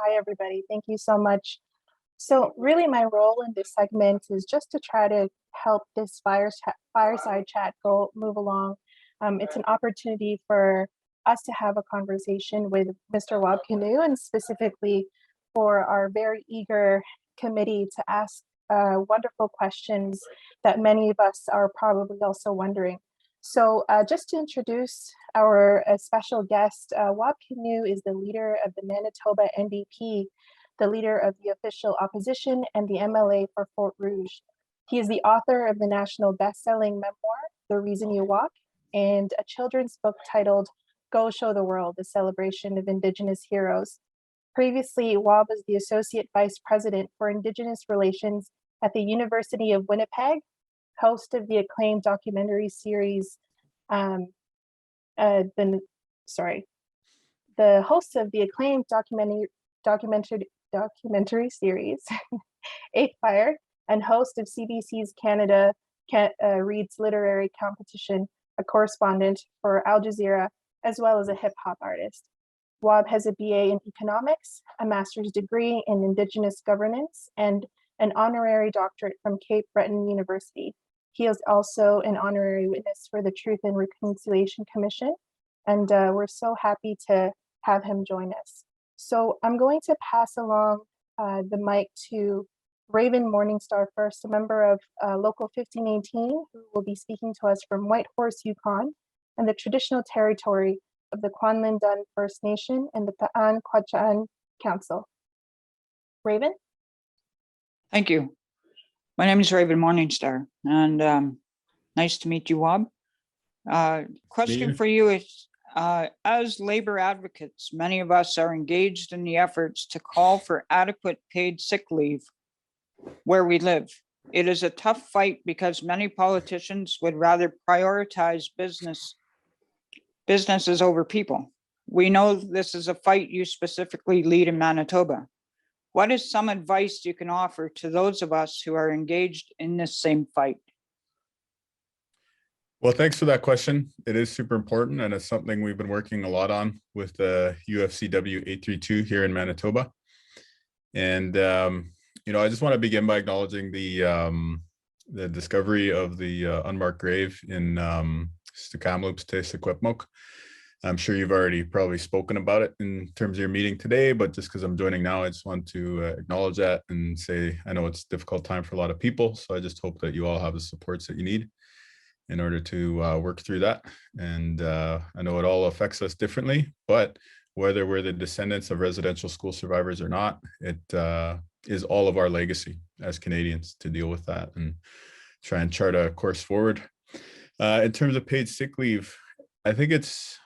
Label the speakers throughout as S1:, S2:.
S1: Hi, everybody. Thank you so much. So really my role in this segment is just to try to help this fireside chat move along. It's an opportunity for us to have a conversation with Mr. Wab Kinew, and specifically for our very eager committee to ask wonderful questions that many of us are probably also wondering. So just to introduce our special guest, Wab Kinew is the leader of the Manitoba NDP, the leader of the official opposition, and the MLA for Fort Rouge. He is the author of the national best-selling memoir, The Reason You Walk, and a children's book titled Go Show the World, the celebration of Indigenous heroes. Previously, Wab was the Associate Vice President for Indigenous Relations at the University of Winnipeg, host of the acclaimed documentary series, the host of the acclaimed documentary series, Eighth Fire, and host of CBC's Canada Reads Literary Competition, a correspondent for Al Jazeera, as well as a hip hop artist. Wab has a BA in economics, a master's degree in Indigenous governance, and an honorary doctorate from Cape Breton University. He is also an honorary witness for the Truth and Reconciliation Commission, and we're so happy to have him join us. So I'm going to pass along the mic to Raven Morningstar first, a member of Local 1518, who will be speaking to us from Whitehorse, Yukon, and the traditional territory of the Kwanlin Dun First Nation and the Pa'an Kwacha'an Council. Raven?
S2: Thank you. My name is Raven Morningstar, and nice to meet you, Wab. Question for you is, as labor advocates, many of us are engaged in the efforts to call for adequate paid sick leave where we live. It is a tough fight because many politicians would rather prioritize businesses over people. We know this is a fight you specifically lead in Manitoba. What is some advice you can offer to those of us who are engaged in this same fight?
S3: Well, thanks for that question. It is super important, and it's something we've been working a lot on with the UFCW 832 here in Manitoba. And I just want to begin by acknowledging the discovery of the unmarked grave in Kamloops te Secwepemc. I'm sure you've already probably spoken about it in terms of your meeting today, but just because I'm joining now, I just want to acknowledge that and say, I know it's a difficult time for a lot of people, so I just hope that you all have the supports that you need in order to work through that. And I know it all affects us differently, but whether we're the descendants of residential school survivors or not, it is all of our legacy as Canadians to deal with that and try and chart a course forward. In terms of paid sick leave, I think it's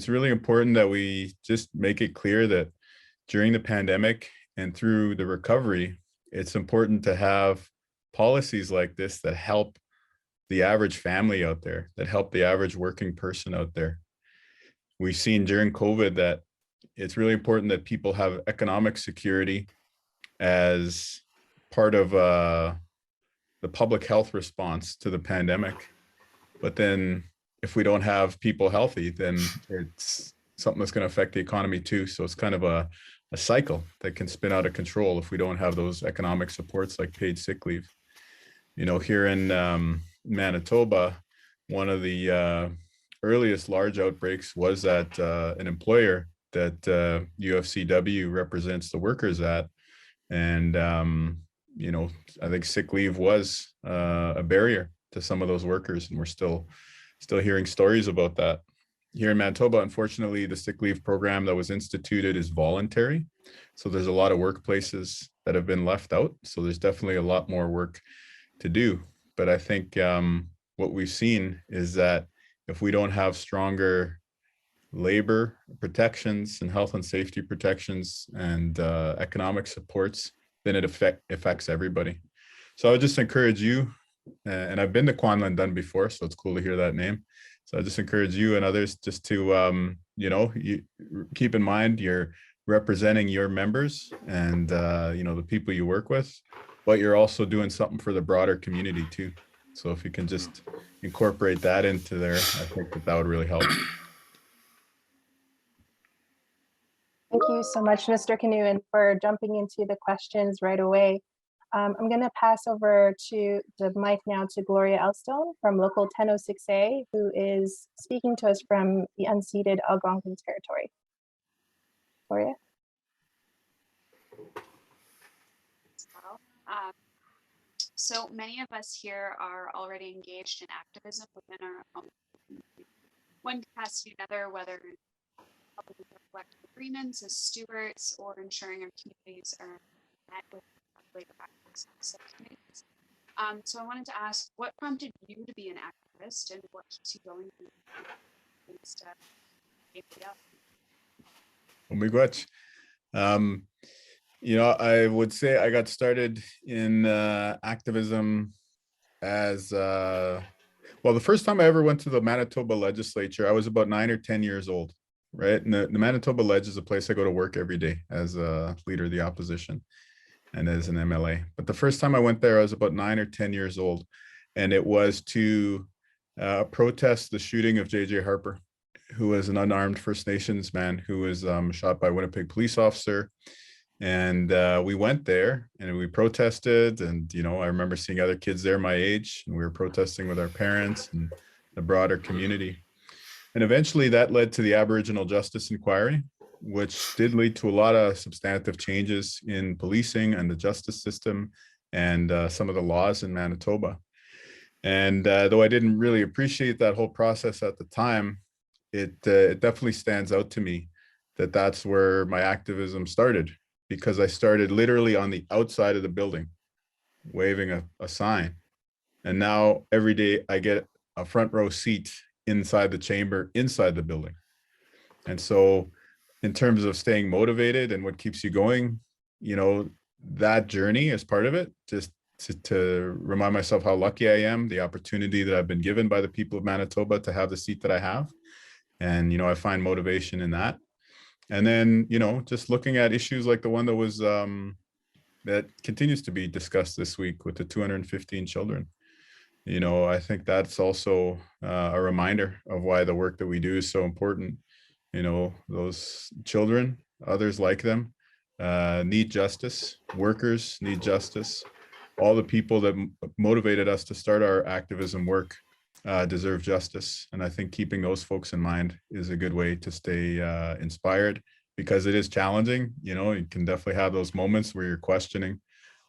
S3: really important that we just make it clear that during the pandemic and through the recovery, it's important to have policies like this that help the average family out there, that help the average working person out there. We've seen during COVID that it's really important that people have economic security as part of the public health response to the pandemic. But then if we don't have people healthy, then it's something that's going to affect the economy too. So it's kind of a cycle that can spin out of control if we don't have those economic supports like paid sick leave. Here in Manitoba, one of the earliest large outbreaks was at an employer that UFCW represents the workers at. And, I think sick leave was a barrier to some of those workers, and we're still hearing stories about that. Here in Manitoba, unfortunately, the sick leave program that was instituted is voluntary. So there's a lot of workplaces that have been left out. So there's definitely a lot more work to do. But I think what we've seen is that if we don't have stronger labor protections and health and safety protections and economic supports, then it affects everybody. So I would just encourage you, and I've been to Kwanlin Dun before, so it's cool to hear that name. So I just encourage you and others just to, you keep in mind you're representing your members and, the people you work with, but you're also doing something for the broader community too. So if you can just incorporate that into there, I think that would really help.
S1: Thank you you so much, Mr. Kinew, and for jumping into the questions right away. I'm going to pass over to the mic now to Gloria Elstone from Local 1006A, who is speaking to us from the unceded Algonquin territory. Gloria?
S4: So many of us here are already engaged in activism within our own community. One capacity or another, whether helping with collective agreements as stewards or ensuring our communities are met with labor practices subcommittees. So I wanted to ask, what prompted you to be an activist and what keeps you going against APL?
S3: Umigwach. I would say I got started in activism as well. The first time I ever went to the Manitoba legislature, I was about 9 or 10 years old, right? And the Manitoba Ledge is a place I go to work every day as a leader of the opposition and as an MLA. But the first time I went there, I was about 9 or 10 years old, and it was to protest the shooting of J.J. Harper, who was an unarmed First Nations man who was shot by a Winnipeg police officer. And we went there and we protested, and I remember seeing other kids there my age, and we were protesting with our parents and the broader community. And eventually that led to the Aboriginal Justice Inquiry, which did lead to a lot of substantive changes in policing and the justice system and some of the laws in Manitoba. And though I didn't really appreciate that whole process at the time, it definitely stands out to me that that's where my activism started, because I started literally on the outside of the building, waving a sign. And now every day I get a front row seat inside the chamber, inside the building. And so in terms of staying motivated and what keeps you going, that journey is part of it, just to remind myself how lucky I am, the opportunity that I've been given by the people of Manitoba to have the seat that I have. And, I find motivation in that. And then, just looking at issues like the one that was, that continues to be discussed this week with the 215 children. I think that's also a reminder of why the work that we do is so important. Those children, others like them, need justice. Workers need justice. All the people that motivated us to start our activism work deserve justice. And I think keeping those folks in mind is a good way to stay inspired, because it is challenging. You can definitely have those moments where you're questioning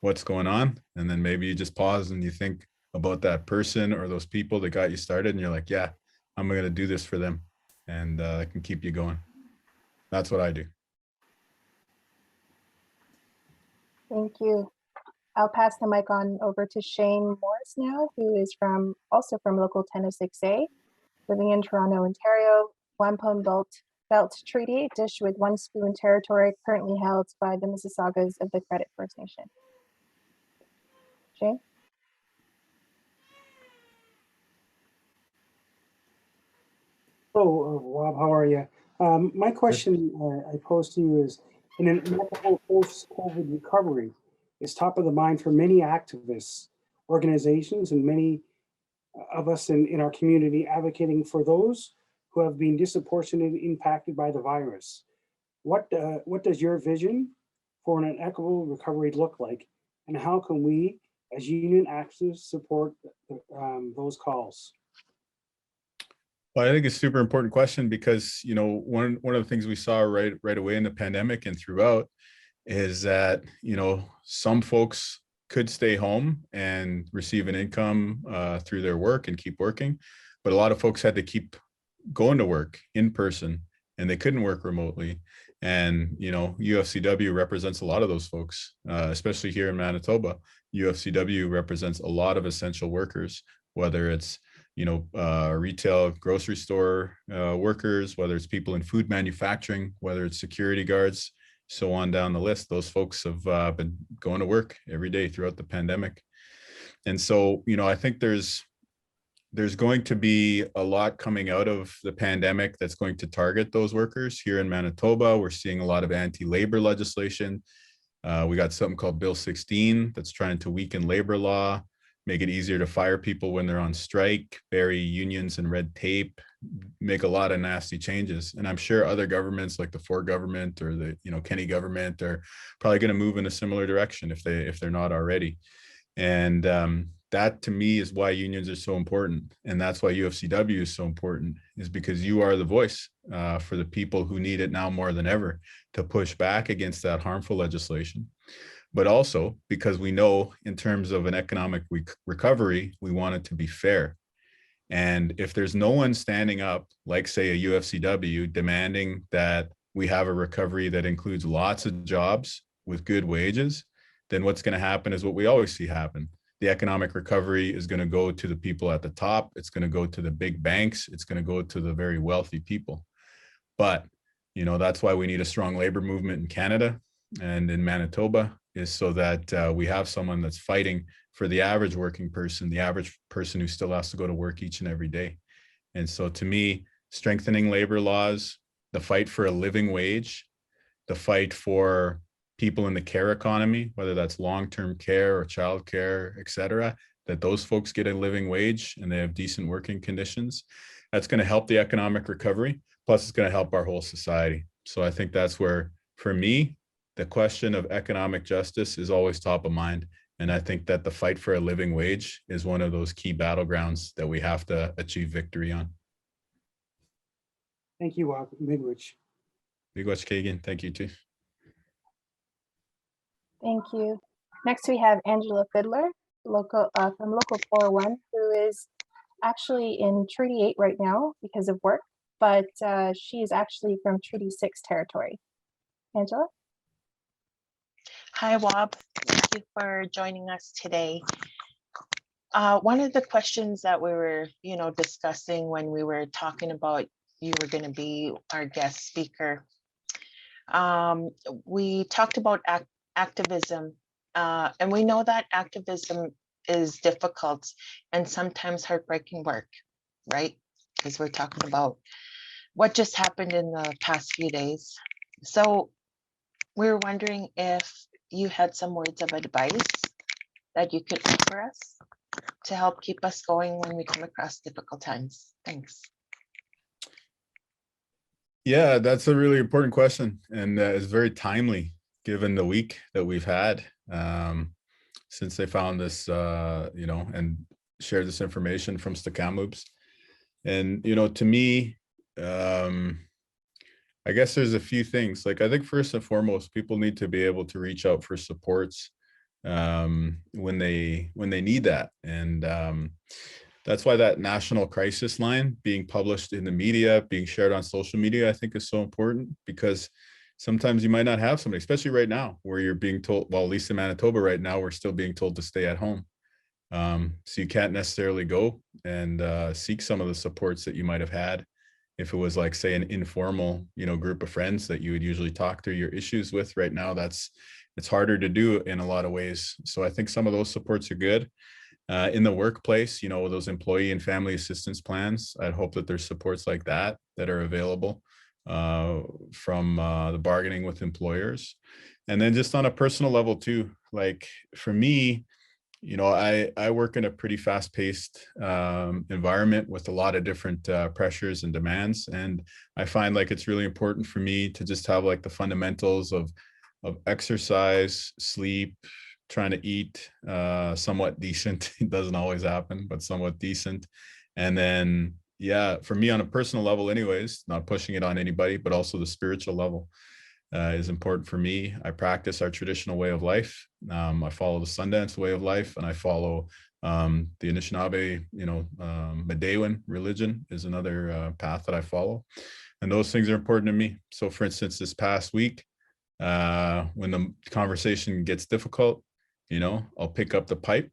S3: what's going on. And then maybe you just pause and you think about that person or those people that got you started. And you're like, yeah, I'm going to do this for them. And it can keep you going. That's what I do.
S1: Thank you. I'll pass the mic on over to Shane Morris now, who is also from Local 1006A, living in Toronto, Ontario, Wampum Belt Treaty, dish with one spoon territory currently held by the Mississaugas of the Credit First Nation. Shane?
S5: Hello, Wab, how are you? My question I pose to you is, in an inevitable post-COVID recovery, is top of the mind for many activists, organizations, and many of us in our community advocating for those who have been disproportionately impacted by the virus. What does your vision for an equitable recovery look like, and how can we, as union activists, support those calls?
S3: Well, I think it's a super important question, because one of the things we saw right away in the pandemic and throughout is that some folks could stay home and receive an income through their work and keep working, but a lot of folks had to keep going to work in person, and they couldn't work remotely. And UFCW represents a lot of those folks, especially here in Manitoba. UFCW represents a lot of essential workers, whether it's retail, grocery store workers, whether it's people in food manufacturing, whether it's security guards, so on down the list. Those folks have been going to work every day throughout the pandemic. And so, I think there's going to be a lot coming out of the pandemic that's going to target those workers. Here in Manitoba, we're seeing a lot of anti-labor legislation. We got something called Bill 16 that's trying to weaken labor law, make it easier to fire people when they're on strike, bury unions in red tape, make a lot of nasty changes. And I'm sure other governments like the Ford government or the, Kenny government are probably going to move in a similar direction if they're not already. And that to me is why unions are so important. And that's why UFCW is so important, is because you are the voice for the people who need it now more than ever to push back against that harmful legislation. But also because we know in terms of an economic recovery, we want it to be fair. And if there's no one standing up, like say a UFCW, demanding that we have a recovery that includes lots of jobs with good wages, then what's going to happen is what we always see happen. The economic recovery is going to go to the people at the top. It's going to go to the big banks. It's going to go to the very wealthy people. But, that's why we need a strong labor movement in Canada and in Manitoba, is so that we have someone that's fighting for the average working person, the average person who still has to go to work each and every day. And so to me, strengthening labor laws, the fight for a living wage, the fight for people in the care economy, whether that's long-term care or childcare, et cetera, that those folks get a living wage and they have decent working conditions. That's going to help the economic recovery. Plus, it's going to help our whole society. So I think that's where, for me, the question of economic justice is always top of mind. And I think that the fight for a living wage is one of those key battlegrounds that we have to achieve victory on.
S5: Thank you, Wab. Miigwech.
S3: Miigwech, Kagan. Thank you too.
S1: Thank you. Next, we have Angela Fiddler, from Local 401, who is actually in Treaty 8 right now because of work, but she is actually from Treaty 6 territory. Angela?
S6: Hi, Wab. Thank you for joining us today. One of the questions that we were, discussing when we were talking about you were going to be our guest speaker, we talked about activism, and we know that activism is difficult and sometimes heartbreaking work, right? Because we're talking about what just happened in the past few days. So we were wondering if you had some words of advice that you could offer us to help keep us going when we come across difficult times. Thanks.
S3: Yeah, that's a really important question, and it's very timely given the week that we've had since they found this, and shared this information from Stakhamoops. And, to me, I guess there's a few things. Like, I think first and foremost, people need to be able to reach out for supports when they need that. And that's why that national crisis line being published in the media, being shared on social media, I think is so important, because sometimes you might not have somebody, especially right now where you're being told, well, at least in Manitoba right now, we're still being told to stay at home. So you can't necessarily go and seek some of the supports that you might have had if it was like, say, an informal, group of friends that you would usually talk through your issues with. Right now, it's harder to do in a lot of ways. So I think some of those supports are good. In the workplace, those employee and family assistance plans, I'd hope that there's supports like that are available from the bargaining with employers. And then just on a personal level too, like for me, I work in a pretty fast-paced environment with a lot of different pressures and demands. And I find like it's really important for me to just have like the fundamentals of exercise, sleep, trying to eat somewhat decent. It doesn't always happen, but somewhat decent. And then, yeah, for me on a personal level anyways, not pushing it on anybody, but also the spiritual level is important for me. I practice our traditional way of life. I follow the Sundance way of life, and I follow the Anishinaabe, Medewan religion is another path that I follow. And those things are important to me. So for instance, this past week, when the conversation gets difficult, I'll pick up the pipe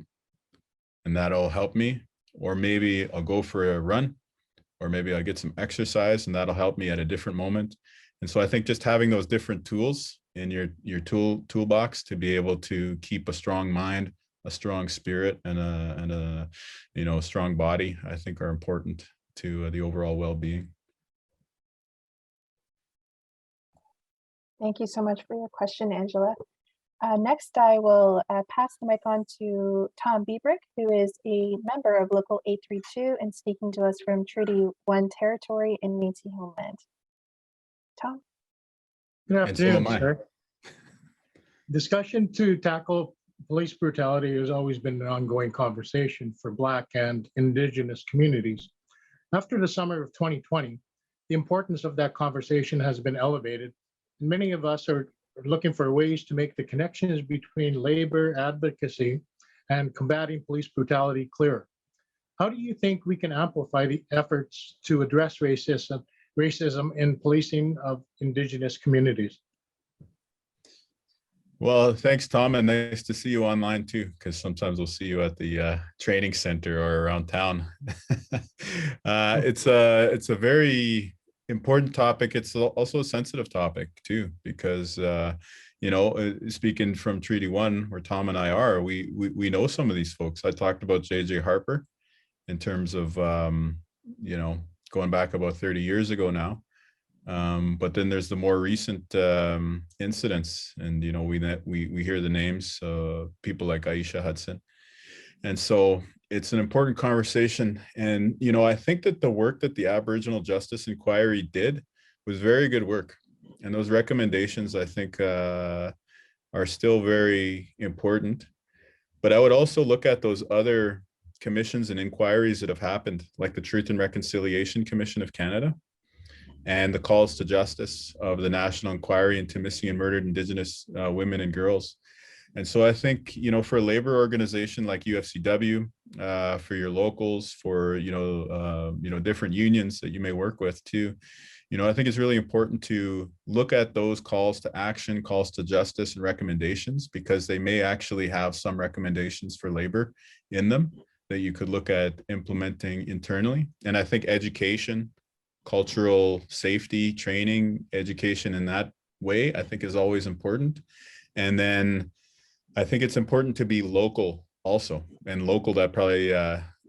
S3: and that'll help me. Or maybe I'll go for a run, or maybe I'll get some exercise and that'll help me at a different moment. And so I think just having those different tools in your toolbox to be able to keep a strong mind, a strong spirit, and a strong body, I think are important to the overall well-being.
S1: Thank you so much for your question, Angela. Next, I will pass the mic on to Tom Biebrick, who is a member of Local 832 and speaking to us from Treaty 1 territory in Métis homeland. Tom?
S7: Good
S3: And so am
S7: afternoon,
S3: I.
S7: sir. Discussion to tackle police brutality has always been an ongoing conversation for Black and Indigenous communities. After the summer of 2020, the importance of that conversation has been elevated. Many of us are looking for ways to make the connections between labor advocacy and combating police brutality clearer. How do you think we can amplify the efforts to address racism in policing of Indigenous communities?
S3: Well, thanks, Tom, and nice to see you online too, because sometimes we'll see you at the training center or around town. It's a very important topic. It's also a sensitive topic too, because speaking from Treaty 1, where Tom and I are, we know some of these folks. I talked about JJ Harper in terms of going back about 30 years ago now. But then there's the more recent incidents, and we hear the names, people like Aisha Hudson, and so it's an important conversation. And I think that the work that the Aboriginal Justice Inquiry did was very good work, and those recommendations I think are still very important. But I would also look at those other commissions and inquiries that have happened, like the Truth and Reconciliation Commission of Canada, and the calls to justice of the National Inquiry into Missing and Murdered Indigenous Women and Girls. And so I think, for a labor organization like UFCW, for your locals, for, different unions that you may work with too, I think it's really important to look at those calls to action, calls to justice and recommendations, because they may actually have some recommendations for labor in them that you could look at implementing internally. And I think education, cultural safety, training, education in that way, I think is always important. And then I think it's important to be local also, and local, that probably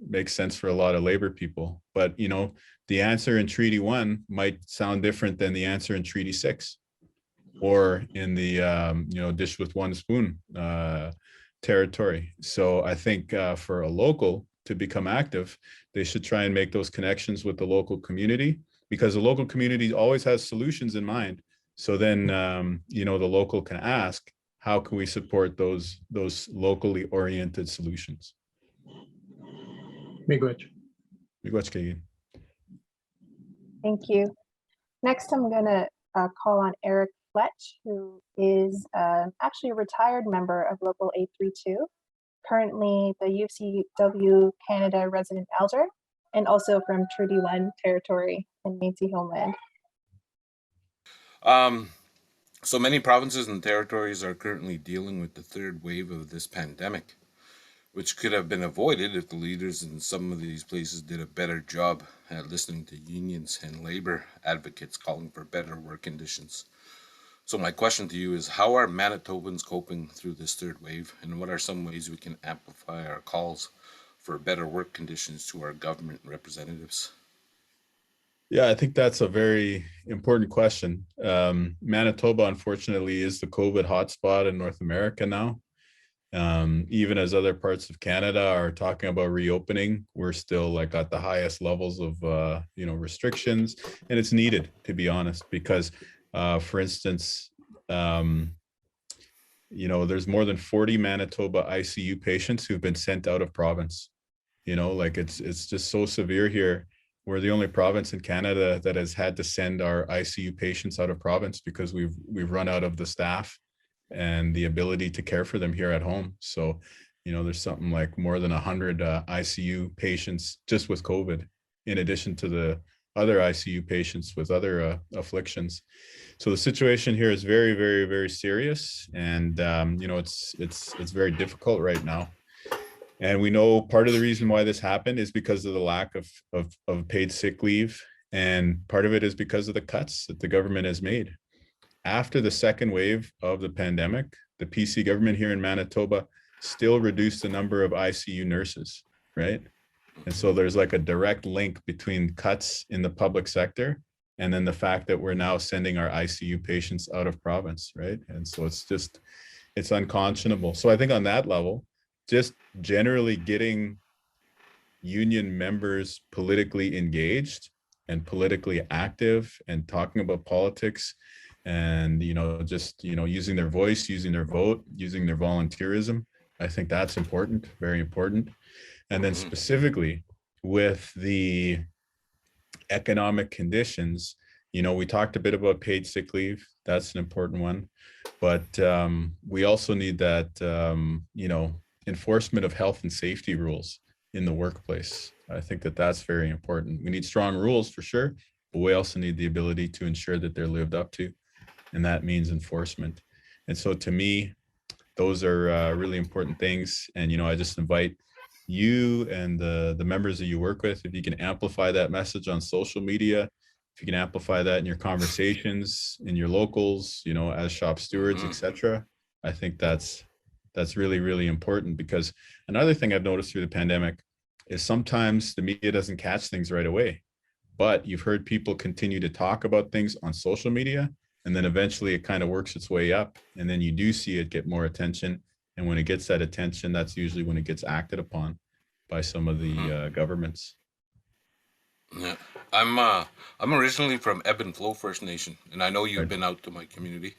S3: makes sense for a lot of labor people. But, the answer in Treaty 1 might sound different than the answer in Treaty 6 or in the, dish with one spoon territory. So I think for a local to become active, they should try and make those connections with the local community, because the local community always has solutions in mind. So then, the local can ask, how can we support those locally oriented solutions?
S7: Miigwech.
S3: Miigwech, Kagan.
S1: Thank you. Next, I'm going to call on Eric Fletch, who is actually a retired member of Local 832, currently the UFCW Canada resident elder, and also from Treaty 1 territory in Métis homeland.
S8: So many provinces and territories are currently dealing with the third wave of this pandemic, which could have been avoided if the leaders in some of these places did a better job at listening to unions and labor advocates calling for better work conditions. So my question to you is, how are Manitobans coping through this third wave, and what are some ways we can amplify our calls for better work conditions to our government representatives?
S3: Yeah, I think that's a very important question. Manitoba, unfortunately, is the COVID hotspot in North America now. Even as other parts of Canada are talking about reopening, we're still at the highest levels of restrictions, and it's needed, to be honest, because for instance, there's more than 40 Manitoba ICU patients who've been sent out of province. It's just so severe here. We're the only province in Canada that has had to send our ICU patients out of province because we've run out of the staff and the ability to care for them here at home. So, there's something like more than 100 ICU patients just with COVID, in addition to the other ICU patients with other afflictions. So the situation here is very, very, very serious, and it's very difficult right now. And we know part of the reason why this happened is because of the lack of paid sick leave, and part of it is because of the cuts that the government has made. After the second wave of the pandemic, the PC government here in Manitoba still reduced the number of ICU nurses, right? And so there's a direct link between cuts in the public sector and then the fact that we're now sending our ICU patients out of province, right? And so it's just, it's unconscionable. So I think on that level, just generally getting union members politically engaged and politically active and talking about politics and, just, using their voice, using their vote, using their volunteerism. I think that's important, very important. And then specifically with the economic conditions, we talked a bit about paid sick leave. That's an important one. But we also need that, enforcement of health and safety rules in the workplace. I think that that's very important. We need strong rules for sure, but we also need the ability to ensure that they're lived up to. And that means enforcement. And so to me, those are really important things. And, I just invite you and the members that you work with, if you can amplify that message on social media, if you can amplify that in your conversations, in your locals, as shop stewards, etc. I think that's really, really important, because another thing I've noticed through the pandemic is sometimes the media doesn't catch things right away, but you've heard people continue to talk about things on social media, and then eventually it kind of works its way up, and then you do see it get more attention. And when it gets that attention, that's usually when it gets acted upon by some of the governments.
S8: Yeah, I'm originally from Ebb and Flow First Nation, and I know you've been out to my community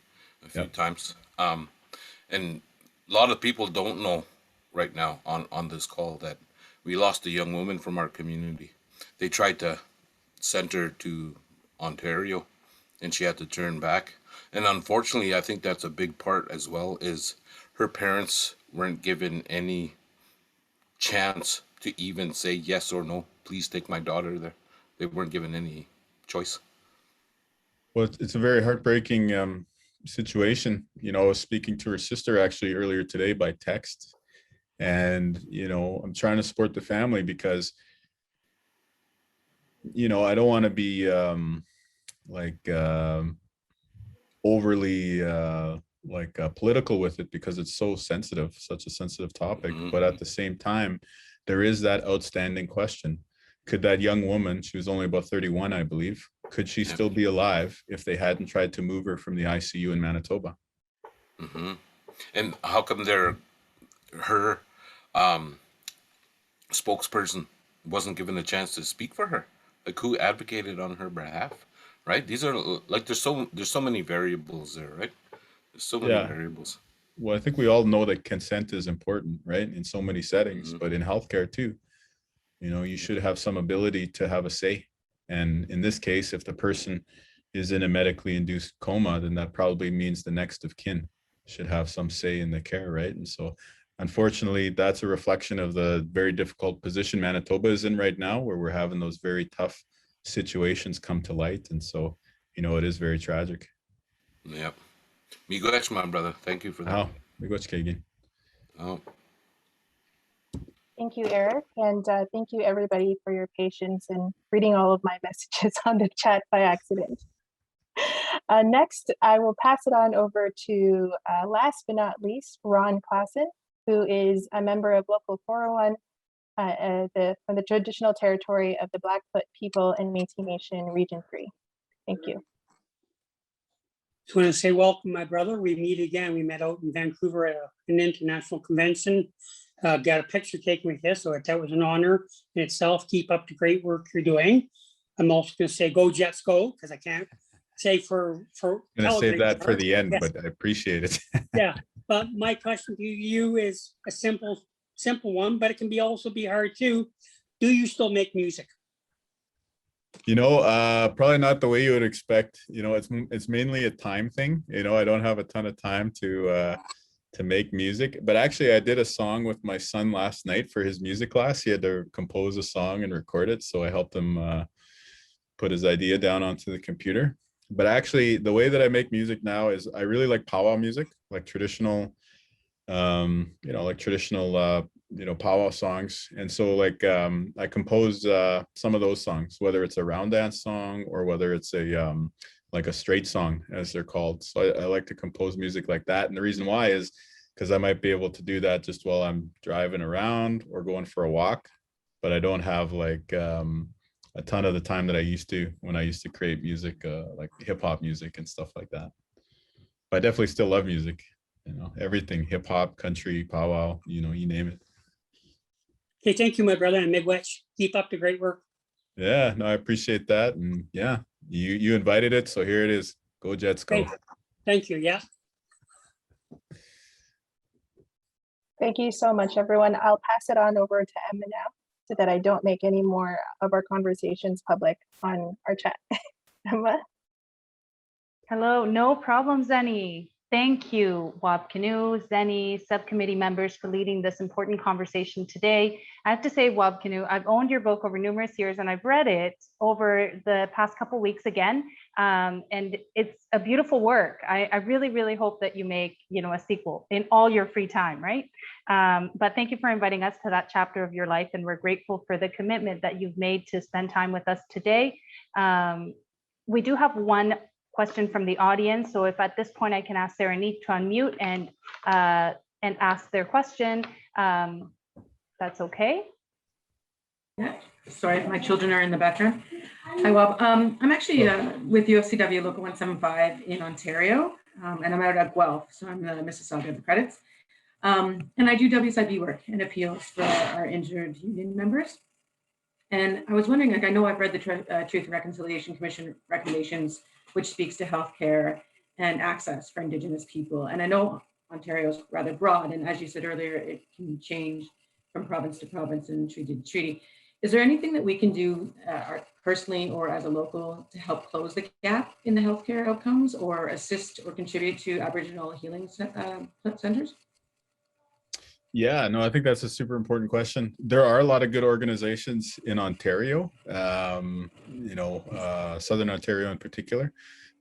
S8: a few times. And a lot of people don't know right now on this call that we lost a young woman from our community. They tried to send her to Ontario, and she had to turn back. And unfortunately, I think that's a big part as well, is her parents weren't given any chance to even say yes or no, please take my daughter there. They weren't given any choice.
S3: Well, it's a very heartbreaking situation. I was speaking to her sister actually earlier today by text, and I'm trying to support the family because I don't want to be overly political with it, because it's so sensitive, such a sensitive topic. But at the same time, there is that outstanding question: could that young woman, she was only about 31, I believe, could she still be alive if they hadn't tried to move her from the ICU in Manitoba?
S8: And how come her spokesperson wasn't given a chance to speak for her? Like, who advocated on her behalf? Right? These are like, there's so many variables there, right? There's so many variables.
S3: Well, I think we all know that consent is important, right? In so many settings, but in healthcare too, you should have some ability to have a say. And in this case, if the person is in a medically induced coma, then that probably means the next of kin should have some say in the care, right? And so unfortunately, that's a reflection of the very difficult position Manitoba is in right now, where we're having those very tough situations come to light. And so, it is very tragic.
S8: Yep. Miigwech, my brother. Thank you for that.
S3: Miigwech, Kagan.
S8: Oh.
S1: Thank you, Eric. And thank you, everybody, for your patience in reading all of my messages on the chat by accident. Next, I will pass it on over to, last but not least, Ron Klassen, who is a member of Local 401 from the traditional territory of the Blackfoot people and Métis Nation Region 3. Thank you.
S9: Just want to say welcome, my brother. We meet again. We met out in Vancouver at an international convention. Got a picture taken with you, so that was an honor in itself. Keep up the great work you're doing. I'm also going to say go Jets go, because I can't say for
S3: I'm going to save that for the end, yes. But I appreciate it.
S9: Yeah, but my question to you is a simple one, but it can also be hard too. Do you still make music?
S3: Probably not the way you would expect. It's mainly a time thing. I don't have a ton of time to make music, but actually I did a song with my son last night for his music class. He had to compose a song and record it, so I helped him put his idea down onto the computer. But actually, the way that I make music now is I really like powwow music, like traditional powwow songs. And so I compose some of those songs, whether it's a round dance song or whether it's a straight song, as they're called. So I like to compose music like that. And the reason why is because I might be able to do that just while I'm driving around or going for a walk, but I don't have a ton of the time that I used to when I used to create music, like hip hop music and stuff like that. But I definitely still love music. you know, everything, hip hop, country, powwow, you know, you name it.
S9: Okay, thank you, my brother, and Miigwech. Keep up the great work.
S3: Yeah, no, I appreciate that. And yeah, you invited it, so here it is. Go Jets, go.
S9: Great. Thank you. Yeah.
S1: Thank you so much, everyone. I'll pass it on over to Emma now so that I don't make any more of our conversations public on our chat. Emma?
S10: Hello, no problem, Zenny. Thank you, Wab Kinew, Zenny, subcommittee members for leading this important conversation today. I have to say, Wab Kinew, I've owned your book over numerous years and I've read it over the past couple weeks again. And it's a beautiful work. I really, really hope that you make, you know, a sequel in all your free time, right? But thank you for inviting us to that chapter of your life. And we're grateful for the commitment that you've made to spend time with us today. We do have one question from the audience. So if at this point I can ask Sarah Neat to unmute and ask their question, that's okay.
S11: Yeah, sorry, my children are in the background. Hi, Wab. I'm actually with UFCW Local 175 in Ontario, and I'm out at Guelph, so I'm the Mississauga of the credits. And I do WSIB work and appeals for our injured union members. And I was wondering, like, I know I've read the Truth and Reconciliation Commission recommendations, which speaks to healthcare and access for Indigenous people. And I know Ontario is rather broad, and as you said earlier, it can change from province to province and treaty to treaty. Is there anything that we can do personally or as a local to help close the gap in the healthcare outcomes or assist or contribute to Aboriginal healing centers?
S3: Yeah, no, I think that's a super important question. There are a lot of good organizations in Ontario, you know, Southern Ontario in particular,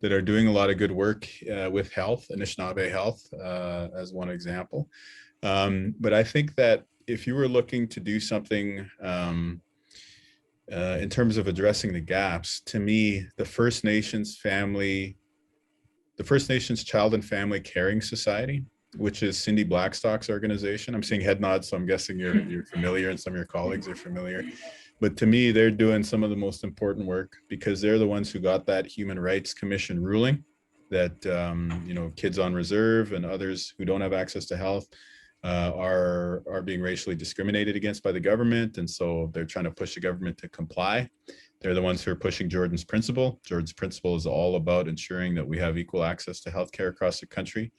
S3: that are doing a lot of good work with health, Anishinaabe Health as one example. But I think that if you were looking to do something in terms of addressing the gaps, to me, the First Nations Child and Family Caring Society, which is Cindy Blackstock's organization. I'm seeing head nods, so I'm guessing you're familiar and some of your colleagues are familiar. But to me, they're doing some of the most important work because they're the ones who got that Human Rights Commission ruling that, you know, kids on reserve and others who don't have access to health are being racially discriminated against by the government. And so they're trying to push the government to comply. They're the ones who are pushing Jordan's Principle. Jordan's Principle is all about ensuring that we have equal access to healthcare across the country.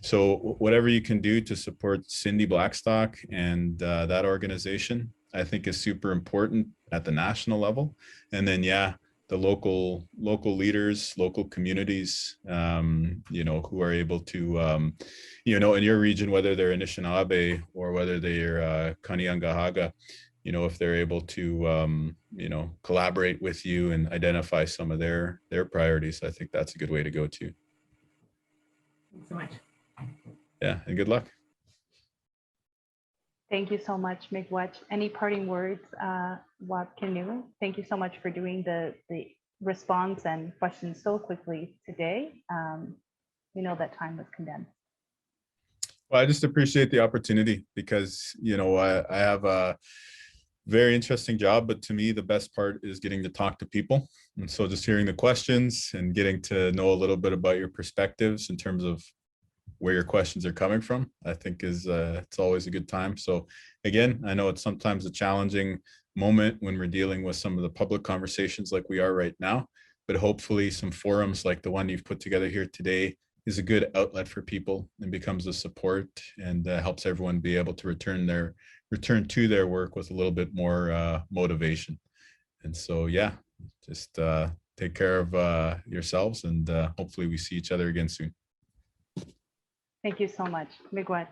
S3: So whatever you can do to support Cindy Blackstock and that organization, I think is super important at the national level. And then, yeah, the local leaders, local communities, you know, who are able to, you know, in your region, whether they're Anishinaabe or whether they're Kanien'kehá:ka, you know, if they're able to, you know, collaborate with you and identify some of their priorities, I think that's a good way to go too.
S11: Thanks so much.
S3: Yeah, and good luck.
S10: Thank you so much, Miigwech. Any parting words, Wab Kinew? Thank you so much for doing the response and questions so quickly today. We know that time was condensed.
S3: Well, I just appreciate the opportunity because, you know, I have a very interesting job, but to me, the best part is getting to talk to people. And so just hearing the questions and getting to know a little bit about your perspectives in terms of where your questions are coming from, I think is it's always a good time. So again, I know it's sometimes a challenging moment when we're dealing with some of the public conversations like we are right now, but hopefully some forums like the one you've put together here today is a good outlet for people and becomes a support and helps everyone be able to return to their work with a little bit more motivation. And so, yeah, just take care of yourselves and hopefully we see each other again soon.
S10: Thank you so much, Miigwech.